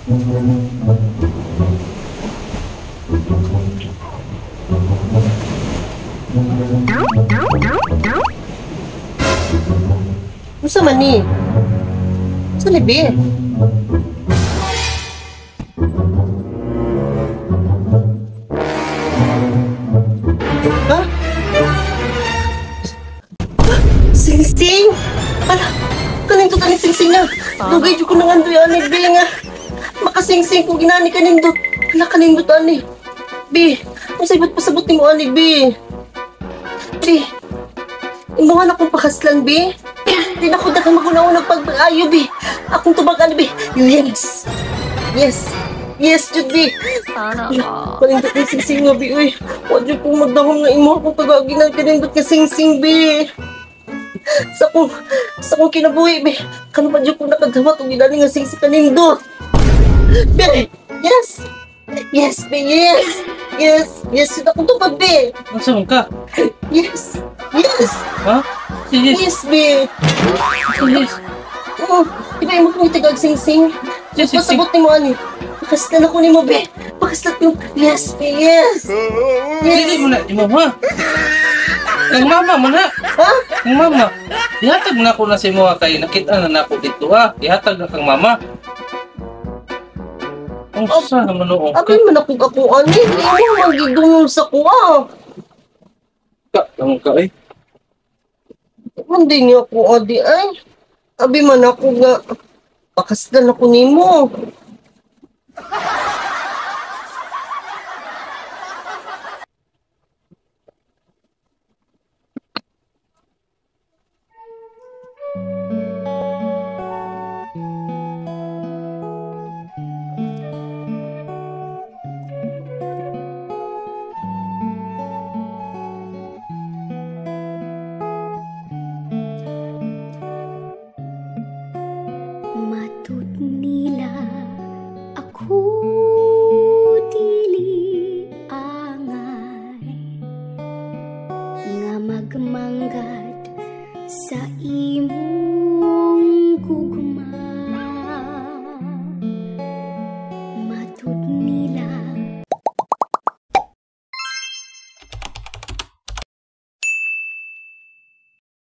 Unsa man ni? Unsa ni be? Ha? Sing-sing! Ala, kanin to tani sing-sing na. Dugay jud ko nang andoy ani be nga. Makasing-sing ko ginani kanindot. Ala kanindot ani. Be, unsa ibot pasabot nimo ani be? Be, imuha na akong pakaslan be. Di na ko daghang magunaw pag-ayo be. Akong tubag ani be. Yes. Yes. Yes, jud be. Sana all. Kanindot ni sing-sing nga be. Uy, wa jud ko magdahom nga imo akong tagaginan kanindot ka sing-sing be. Sa kong kinabuhi, be. Kano pa dyan kong nakadawat o ginani nga sing-sing kanindot. Be, yes. Yes, be, yes. Yes, yes, yun akong tupad, be. Ang saan ka? Yes, yes. Ha? Sige. Yes, be. Yes. Oo, di ba yung mga tagag sing-sing? Yes, yes, Pasabot ni mo, ani. Pakaslan ako ni mo, be. Pakaslan yung, yes, be, yes. Dili mo na, imo ha? Kang mama mo na. Ha? Kang mama. Ihatag na ako na si mo kay nakita na ako dito ha. Ihatag na kang mama. Ang saan naman noong ka? Abay man ako ani. Hindi mo magigungol sa kuha. Lang ka eh. Hindi niya ako adi ay. Abi man ako nga. Pakaslan ako nimo. Matut nila